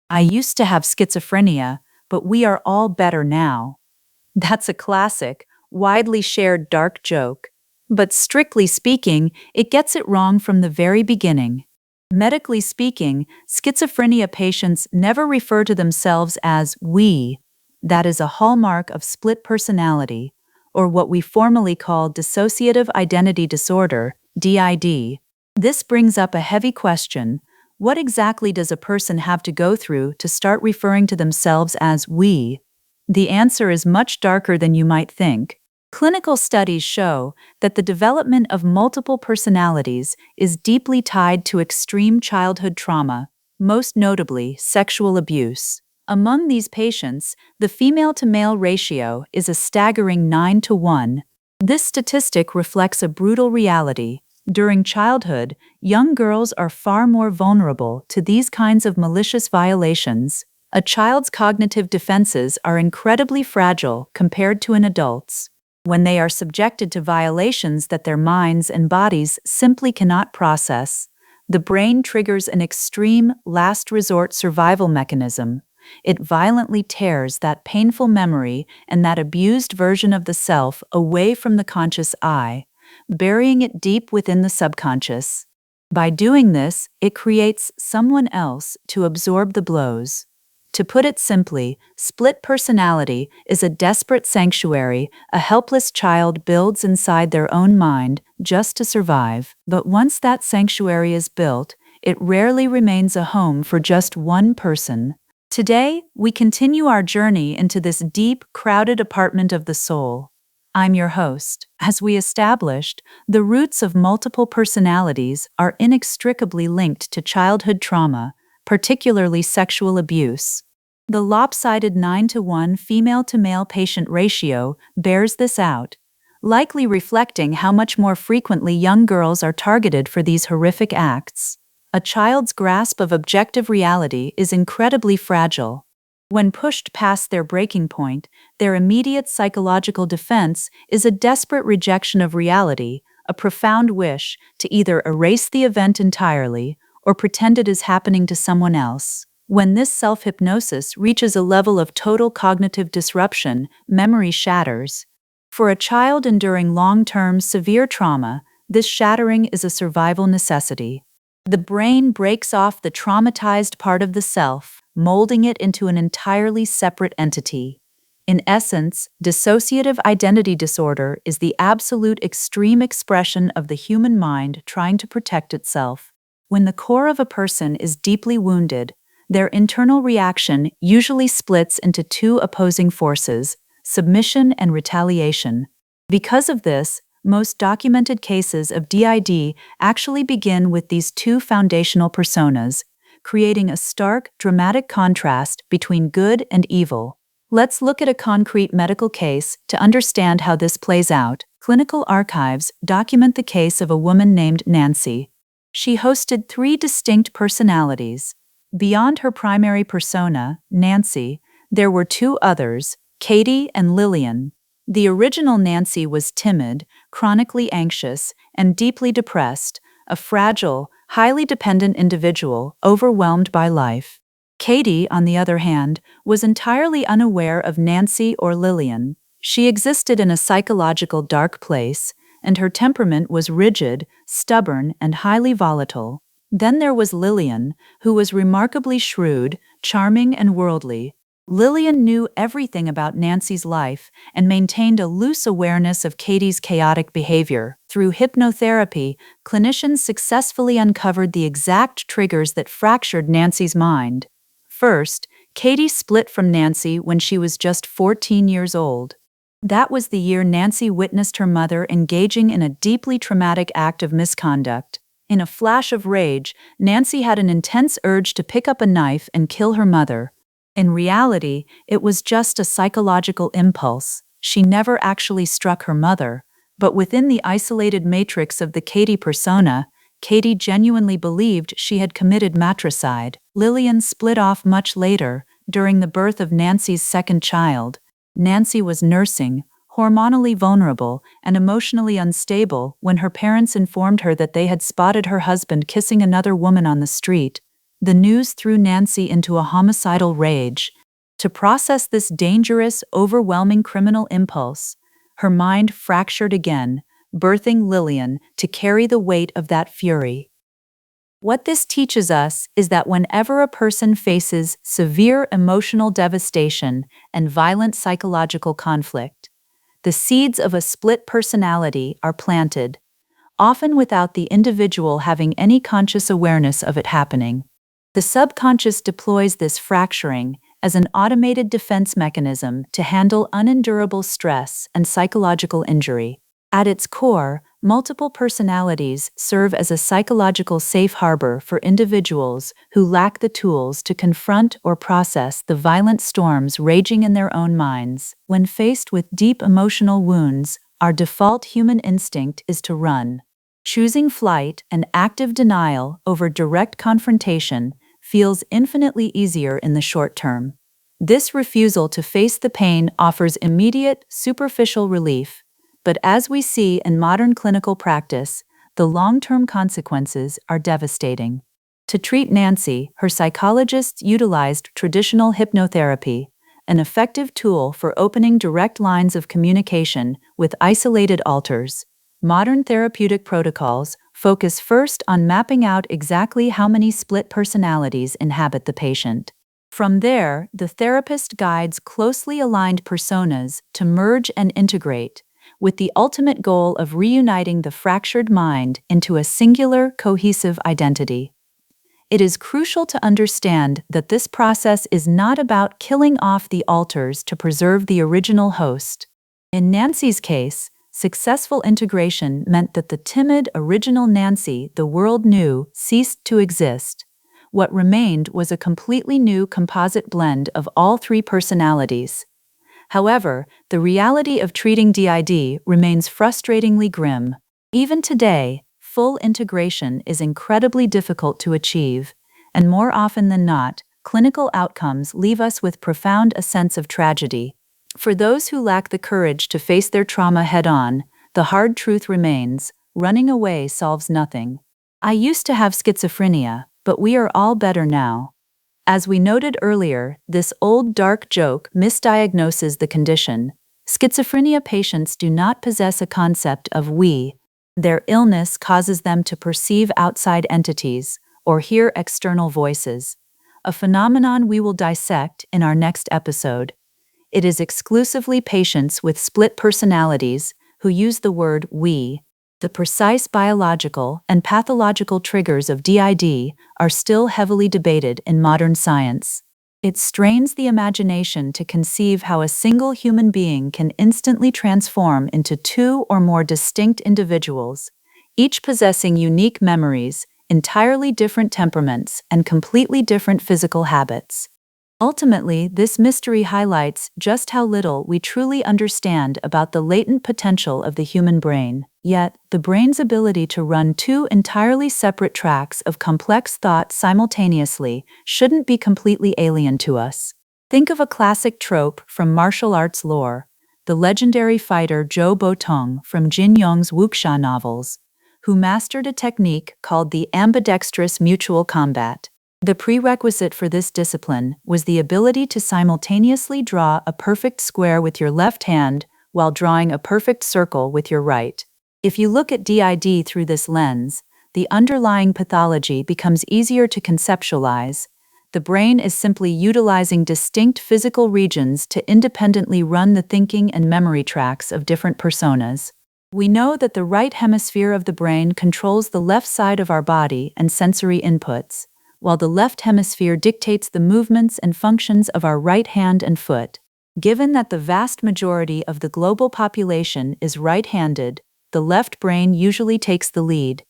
I used to have schizophrenia, but we are all better now. That's a classic, widely shared dark joke. But strictly speaking, it gets it wrong from the very beginning. Medically speaking, schizophrenia patients never refer to themselves as we. That is a hallmark of split personality, or what we formally call dissociative identity disorder, DID. This brings up a heavy question. What exactly does a person have to go through to start referring to themselves as we? The answer is much darker than you might think. Clinical studies show that the development of multiple personalities is deeply tied to extreme childhood trauma, most notably sexual abuse. Among these patients, the female-to-male ratio is a staggering 9-to-1. This statistic reflects a brutal reality. During childhood, young girls are far more vulnerable to these kinds of malicious violations. A child's cognitive defenses are incredibly fragile compared to an adult's. When they are subjected to violations that their minds and bodies simply cannot process, the brain triggers an extreme, last-resort survival mechanism. It violently tears that painful memory and that abused version of the self away from the conscious I, burying it deep within the subconscious. By doing this, it creates someone else to absorb the blows. To put it simply, split personality is a desperate sanctuary a helpless child builds inside their own mind just to survive. But once that sanctuary is built, it rarely remains a home for just one person. Today, we continue our journey into this deep, crowded apartment of the soul. I'm your host. As we established, the roots of multiple personalities are inextricably linked to childhood trauma, particularly sexual abuse. The lopsided 9-to-1 female-to-male patient ratio bears this out, likely reflecting how much more frequently young girls are targeted for these horrific acts. A child's grasp of objective reality is incredibly fragile. When pushed past their breaking point, their immediate psychological defense is a desperate rejection of reality, a profound wish to either erase the event entirely or pretend it is happening to someone else. When this self-hypnosis reaches a level of total cognitive disruption, memory shatters. For a child enduring long-term severe trauma, this shattering is a survival necessity. The brain breaks off the traumatized part of the self, molding it into an entirely separate entity. In essence, dissociative identity disorder is the absolute extreme expression of the human mind trying to protect itself. When the core of a person is deeply wounded, their internal reaction usually splits into two opposing forces, submission and retaliation. Because of this, most documented cases of DID actually begin with these two foundational personas, creating a stark, dramatic contrast between good and evil. Let's look at a concrete medical case to understand how this plays out. Clinical archives document the case of a woman named Nancy. She hosted 3 distinct personalities. Beyond her primary persona, Nancy, there were 2 others, Katie and Lillian. The original Nancy was timid, chronically anxious, and deeply depressed, a fragile, highly dependent individual overwhelmed by life. Katie, on the other hand, was entirely unaware of Nancy or Lillian. She existed in a psychological dark place, and her temperament was rigid, stubborn, and highly volatile. Then there was Lillian, who was remarkably shrewd, charming, and worldly. Lillian knew everything about Nancy's life and maintained a loose awareness of Katie's chaotic behavior. Through hypnotherapy, clinicians successfully uncovered the exact triggers that fractured Nancy's mind. First, Katie split from Nancy when she was just 14 years old. That was the year Nancy witnessed her mother engaging in a deeply traumatic act of misconduct. In a flash of rage, Nancy had an intense urge to pick up a knife and kill her mother. In reality, it was just a psychological impulse. She never actually struck her mother, but within the isolated matrix of the Katie persona, Katie genuinely believed she had committed matricide. Lillian split off much later, during the birth of Nancy's second child. Nancy was nursing, hormonally vulnerable, and emotionally unstable when her parents informed her that they had spotted her husband kissing another woman on the street. The news threw Nancy into a homicidal rage. To process this dangerous, overwhelming criminal impulse, her mind fractured again, birthing Lillian to carry the weight of that fury. What this teaches us is that whenever a person faces severe emotional devastation and violent psychological conflict, the seeds of a split personality are planted, often without the individual having any conscious awareness of it happening. The subconscious deploys this fracturing as an automated defense mechanism to handle unendurable stress and psychological injury. At its core, multiple personalities serve as a psychological safe harbor for individuals who lack the tools to confront or process the violent storms raging in their own minds. When faced with deep emotional wounds, our default human instinct is to run. Choosing flight and active denial over direct confrontation feels infinitely easier in the short term. This refusal to face the pain offers immediate, superficial relief, but as we see in modern clinical practice, the long-term consequences are devastating. To treat Nancy, her psychologists utilized traditional hypnotherapy, an effective tool for opening direct lines of communication with isolated alters. Modern therapeutic protocols focus first on mapping out exactly how many split personalities inhabit the patient. From there, the therapist guides closely aligned personas to merge and integrate, with the ultimate goal of reuniting the fractured mind into a singular, cohesive identity. It is crucial to understand that this process is not about killing off the alters to preserve the original host. In Nancy's case, successful integration meant that the timid, original Nancy the world knew ceased to exist. What remained was a completely new composite blend of all three personalities. However, the reality of treating DID remains frustratingly grim. Even today, full integration is incredibly difficult to achieve, and more often than not, clinical outcomes leave us with profound a sense of tragedy. For those who lack the courage to face their trauma head-on, the hard truth remains: running away solves nothing. I used to have schizophrenia, but we are all better now. As we noted earlier, this old dark joke misdiagnoses the condition. Schizophrenia patients do not possess a concept of we. Their illness causes them to perceive outside entities or hear external voices, a phenomenon we will dissect in our next episode. It is exclusively patients with split personalities who use the word we. The precise biological and pathological triggers of DID are still heavily debated in modern science. It strains the imagination to conceive how a single human being can instantly transform into two or more distinct individuals, each possessing unique memories, entirely different temperaments, and completely different physical habits. Ultimately, this mystery highlights just how little we truly understand about the latent potential of the human brain. Yet, the brain's ability to run two entirely separate tracks of complex thought simultaneously shouldn't be completely alien to us. Think of a classic trope from martial arts lore, the legendary fighter Zhou Botong from Jin Yong's wuxia novels, who mastered a technique called the ambidextrous mutual combat. The prerequisite for this discipline was the ability to simultaneously draw a perfect square with your left hand while drawing a perfect circle with your right. If you look at DID through this lens, the underlying pathology becomes easier to conceptualize. The brain is simply utilizing distinct physical regions to independently run the thinking and memory tracks of different personas. We know that the right hemisphere of the brain controls the left side of our body and sensory inputs, while the left hemisphere dictates the movements and functions of our right hand and foot. Given that the vast majority of the global population is right-handed, the left brain usually takes the lead.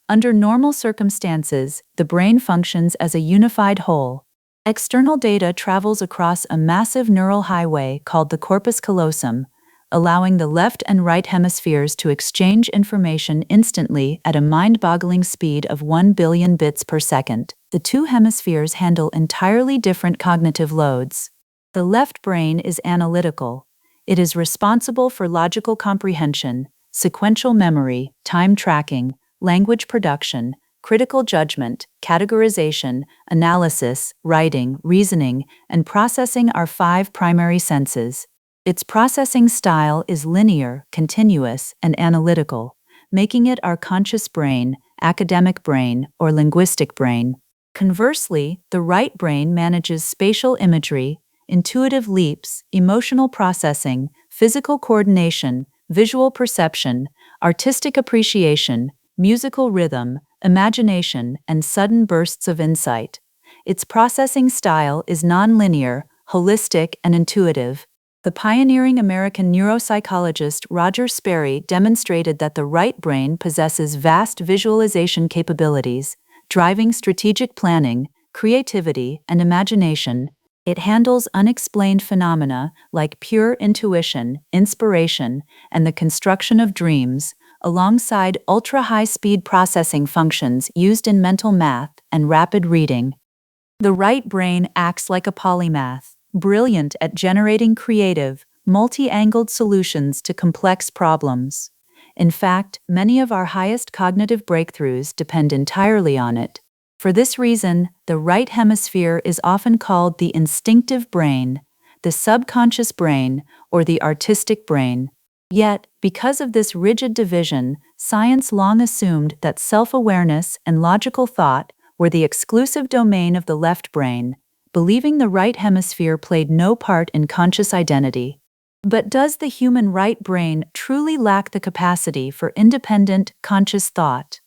Under normal circumstances, the brain functions as a unified whole. External data travels across a massive neural highway called the corpus callosum, allowing the left and right hemispheres to exchange information instantly at a mind-boggling speed of 1 billion bits per second. The two hemispheres handle entirely different cognitive loads. The left brain is analytical. It is responsible for logical comprehension, sequential memory, time tracking, language production, critical judgment, categorization, analysis, writing, reasoning, and processing are 5 primary senses. Its processing style is linear, continuous, and analytical, making it our conscious brain, academic brain, or linguistic brain. Conversely, the right brain manages spatial imagery, intuitive leaps, emotional processing, physical coordination, visual perception, artistic appreciation, musical rhythm, imagination, and sudden bursts of insight. Its processing style is nonlinear, holistic, and intuitive. The pioneering American neuropsychologist Roger Sperry demonstrated that the right brain possesses vast visualization capabilities, driving strategic planning, creativity, and imagination. It handles unexplained phenomena like pure intuition, inspiration, and the construction of dreams, alongside ultra-high-speed processing functions used in mental math and rapid reading. The right brain acts like a polymath, brilliant at generating creative, multi-angled solutions to complex problems. In fact, many of our highest cognitive breakthroughs depend entirely on it. For this reason, the right hemisphere is often called the instinctive brain, the subconscious brain, or the artistic brain. Yet, because of this rigid division, science long assumed that self-awareness and logical thought were the exclusive domain of the left brain, believing the right hemisphere played no part in conscious identity. But does the human right brain truly lack the capacity for independent, conscious thought?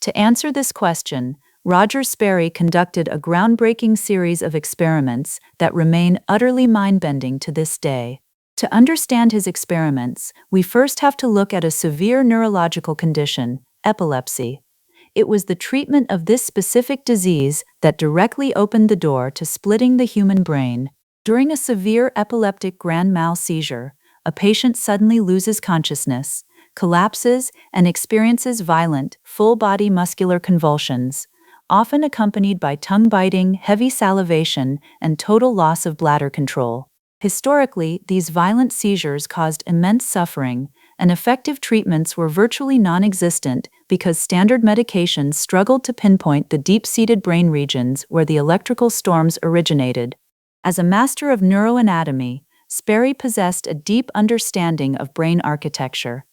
To answer this question, Roger Sperry conducted a groundbreaking series of experiments that remain utterly mind-bending to this day. To understand his experiments, we first have to look at a severe neurological condition, epilepsy. It was the treatment of this specific disease that directly opened the door to splitting the human brain. During a severe epileptic grand mal seizure, a patient suddenly loses consciousness, collapses, and experiences violent, full-body muscular convulsions, often accompanied by tongue-biting, heavy salivation, and total loss of bladder control. Historically, these violent seizures caused immense suffering, and effective treatments were virtually non-existent because standard medications struggled to pinpoint the deep-seated brain regions where the electrical storms originated. As a master of neuroanatomy, Sperry possessed a deep understanding of brain architecture.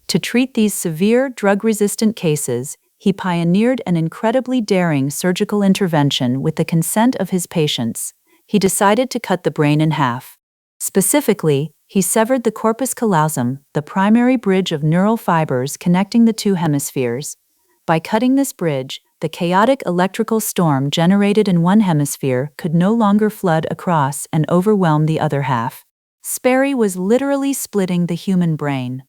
To treat these severe, drug-resistant cases, he pioneered an incredibly daring surgical intervention with the consent of his patients. He decided to cut the brain in half. Specifically, he severed the corpus callosum, the primary bridge of neural fibers connecting the 2 hemispheres. By cutting this bridge, the chaotic electrical storm generated in one hemisphere could no longer flood across and overwhelm the other half. Sperry was literally splitting the human brain.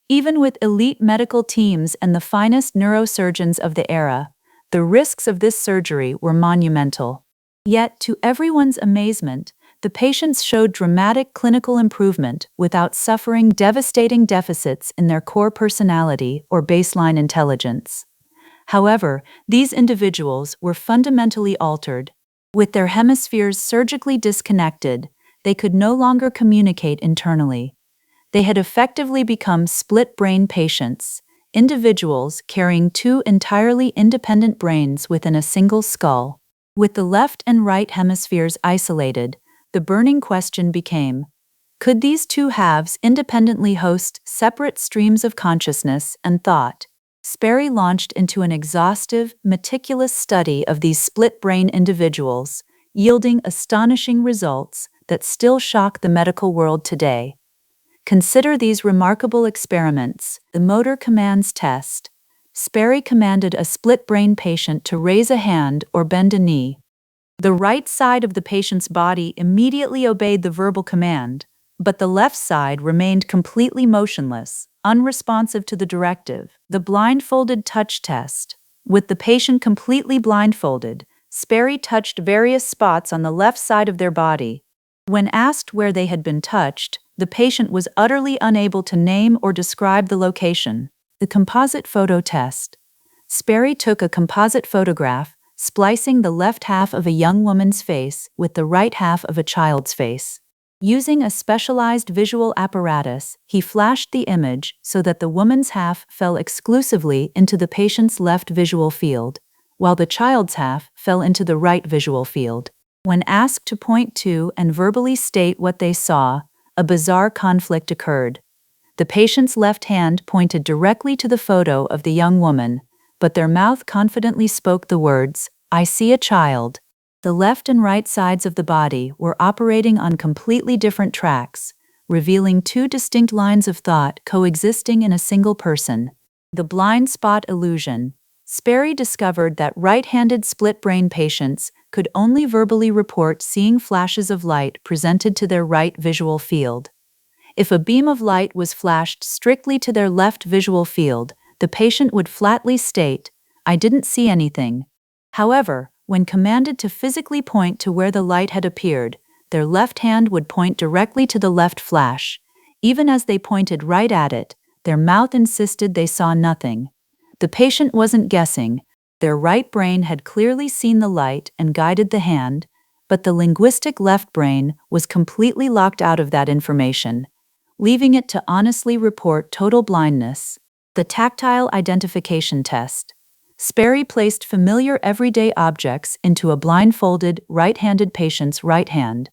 Even with elite medical teams and the finest neurosurgeons of the era, the risks of this surgery were monumental. Yet, to everyone's amazement, the patients showed dramatic clinical improvement without suffering devastating deficits in their core personality or baseline intelligence. However, these individuals were fundamentally altered. With their hemispheres surgically disconnected, they could no longer communicate internally. They had effectively become split-brain patients, individuals carrying 2 entirely independent brains within a single skull. With the left and right hemispheres isolated, the burning question became, could these 2 halves independently host separate streams of consciousness and thought? Sperry launched into an exhaustive, meticulous study of these split-brain individuals, yielding astonishing results that still shock the medical world today. Consider these remarkable experiments. The motor commands test. Sperry commanded a split-brain patient to raise a hand or bend a knee. The right side of the patient's body immediately obeyed the verbal command, but the left side remained completely motionless, unresponsive to the directive. The blindfolded touch test. With the patient completely blindfolded, Sperry touched various spots on the left side of their body. When asked where they had been touched, the patient was utterly unable to name or describe the location. The composite photo test. Sperry took a composite photograph, splicing the left half of a young woman's face with the right half of a child's face. Using a specialized visual apparatus, he flashed the image so that the woman's half fell exclusively into the patient's left visual field, while the child's half fell into the right visual field. When asked to point to and verbally state what they saw, a bizarre conflict occurred. The patient's left hand pointed directly to the photo of the young woman, but their mouth confidently spoke the words, "I see a child." The left and right sides of the body were operating on completely different tracks, revealing two distinct lines of thought coexisting in a single person. The blind spot illusion. Sperry discovered that right-handed split-brain patients could only verbally report seeing flashes of light presented to their right visual field. If a beam of light was flashed strictly to their left visual field, the patient would flatly state, "I didn't see anything." However, when commanded to physically point to where the light had appeared, their left hand would point directly to the left flash. Even as they pointed right at it, their mouth insisted they saw nothing. The patient wasn't guessing. Their right brain had clearly seen the light and guided the hand, but the linguistic left brain was completely locked out of that information, leaving it to honestly report total blindness. The tactile identification test. Sperry placed familiar everyday objects into a blindfolded, right-handed patient's right hand.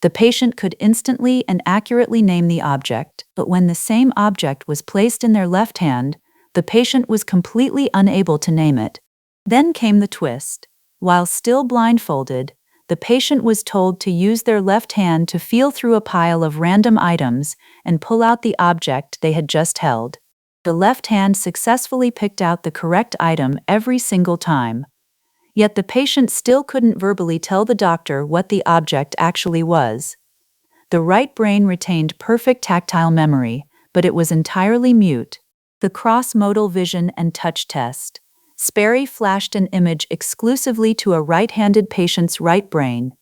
The patient could instantly and accurately name the object, but when the same object was placed in their left hand, the patient was completely unable to name it. Then came the twist. While still blindfolded, the patient was told to use their left hand to feel through a pile of random items and pull out the object they had just held. The left hand successfully picked out the correct item every single time. Yet the patient still couldn't verbally tell the doctor what the object actually was. The right brain retained perfect tactile memory, but it was entirely mute. The cross-modal vision and touch test. Sperry flashed an image exclusively to a right-handed patient's right brain.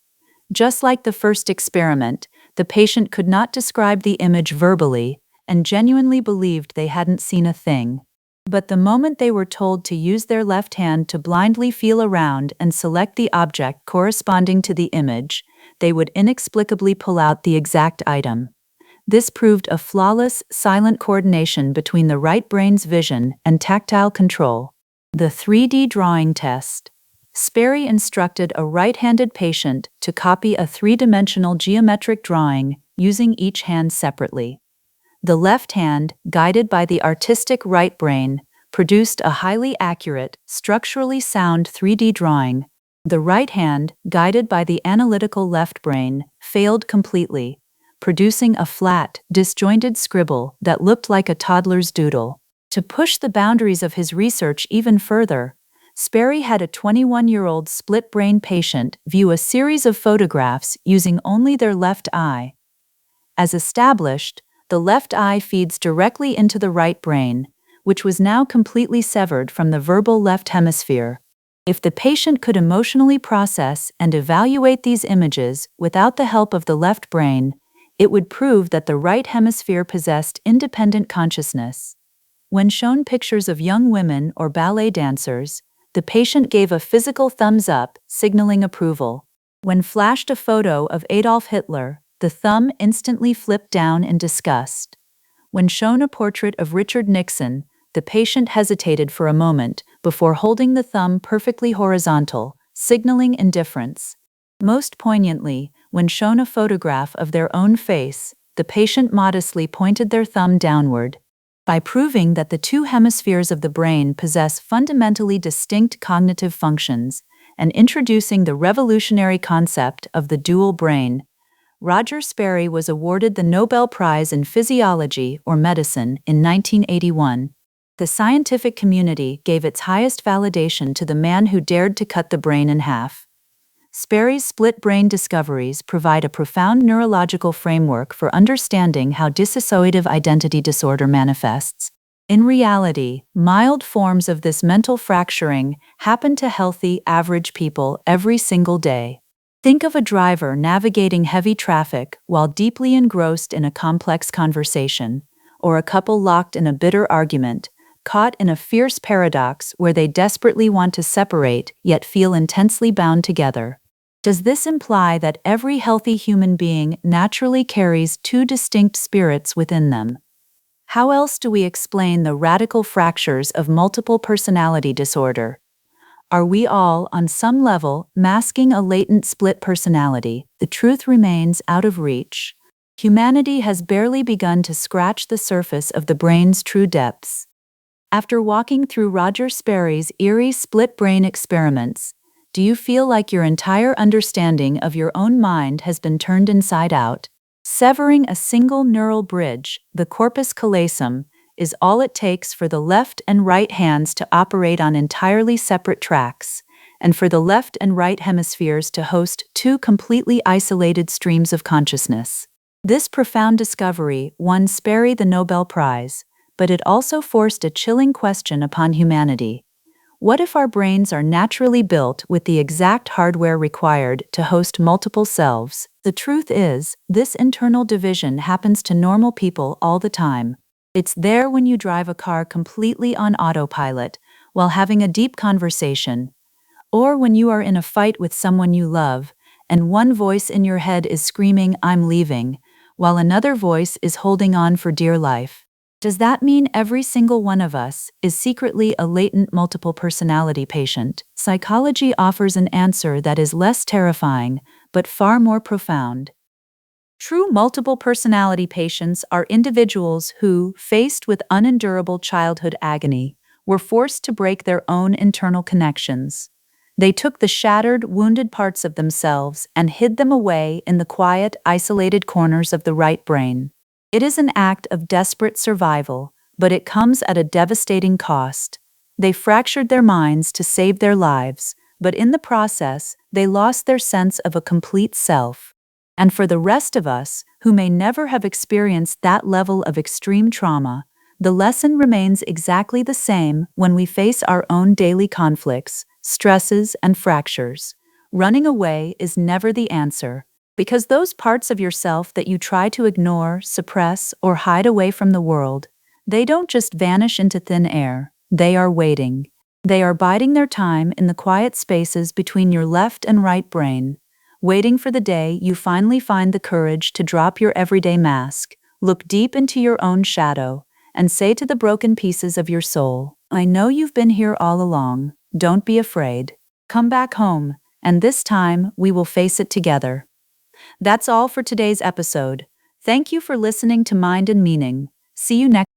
Just like the first experiment, the patient could not describe the image verbally and genuinely believed they hadn't seen a thing. But the moment they were told to use their left hand to blindly feel around and select the object corresponding to the image, they would inexplicably pull out the exact item. This proved a flawless, silent coordination between the right brain's vision and tactile control. The 3D drawing test. Sperry instructed a right-handed patient to copy a three-dimensional geometric drawing using each hand separately. The left hand, guided by the artistic right brain, produced a highly accurate, structurally sound 3D drawing. The right hand, guided by the analytical left brain, failed completely, producing a flat, disjointed scribble that looked like a toddler's doodle. To push the boundaries of his research even further, Sperry had a 21-year-old split-brain patient view a series of photographs using only their left eye. As established, the left eye feeds directly into the right brain, which was now completely severed from the verbal left hemisphere. If the patient could emotionally process and evaluate these images without the help of the left brain, it would prove that the right hemisphere possessed independent consciousness. When shown pictures of young women or ballet dancers, the patient gave a physical thumbs up, signaling approval. When flashed a photo of Adolf Hitler, the thumb instantly flipped down in disgust. When shown a portrait of Richard Nixon, the patient hesitated for a moment before holding the thumb perfectly horizontal, signaling indifference. Most poignantly, when shown a photograph of their own face, the patient modestly pointed their thumb downward. By proving that the two hemispheres of the brain possess fundamentally distinct cognitive functions and introducing the revolutionary concept of the dual brain, Roger Sperry was awarded the Nobel Prize in Physiology or Medicine in 1981. The scientific community gave its highest validation to the man who dared to cut the brain in half. Sperry's split-brain discoveries provide a profound neurological framework for understanding how dissociative identity disorder manifests. In reality, mild forms of this mental fracturing happen to healthy, average people every single day. Think of a driver navigating heavy traffic while deeply engrossed in a complex conversation, or a couple locked in a bitter argument, caught in a fierce paradox where they desperately want to separate yet feel intensely bound together. Does this imply that every healthy human being naturally carries two distinct spirits within them? How else do we explain the radical fractures of multiple personality disorder? Are we all, on some level, masking a latent split personality? The truth remains out of reach. Humanity has barely begun to scratch the surface of the brain's true depths. After walking through Roger Sperry's eerie split brain experiments, do you feel like your entire understanding of your own mind has been turned inside out? Severing a single neural bridge, the corpus callosum, is all it takes for the left and right hands to operate on entirely separate tracks, and for the left and right hemispheres to host two completely isolated streams of consciousness. This profound discovery won Sperry the Nobel Prize, but it also forced a chilling question upon humanity. What if our brains are naturally built with the exact hardware required to host multiple selves? The truth is, this internal division happens to normal people all the time. It's there when you drive a car completely on autopilot while having a deep conversation, or when you are in a fight with someone you love, and one voice in your head is screaming, "I'm leaving," while another voice is holding on for dear life. Does that mean every single one of us is secretly a latent multiple personality patient? Psychology offers an answer that is less terrifying, but far more profound. True multiple personality patients are individuals who, faced with unendurable childhood agony, were forced to break their own internal connections. They took the shattered, wounded parts of themselves and hid them away in the quiet, isolated corners of the right brain. It is an act of desperate survival, but it comes at a devastating cost. They fractured their minds to save their lives, but in the process, they lost their sense of a complete self. And for the rest of us, who may never have experienced that level of extreme trauma, the lesson remains exactly the same when we face our own daily conflicts, stresses, and fractures. Running away is never the answer, because those parts of yourself that you try to ignore, suppress, or hide away from the world, they don't just vanish into thin air, they are waiting. They are biding their time in the quiet spaces between your left and right brain, waiting for the day you finally find the courage to drop your everyday mask, look deep into your own shadow, and say to the broken pieces of your soul, "I know you've been here all along, don't be afraid. Come back home, and this time we will face it together." That's all for today's episode. Thank you for listening to Mind and Meaning. See you next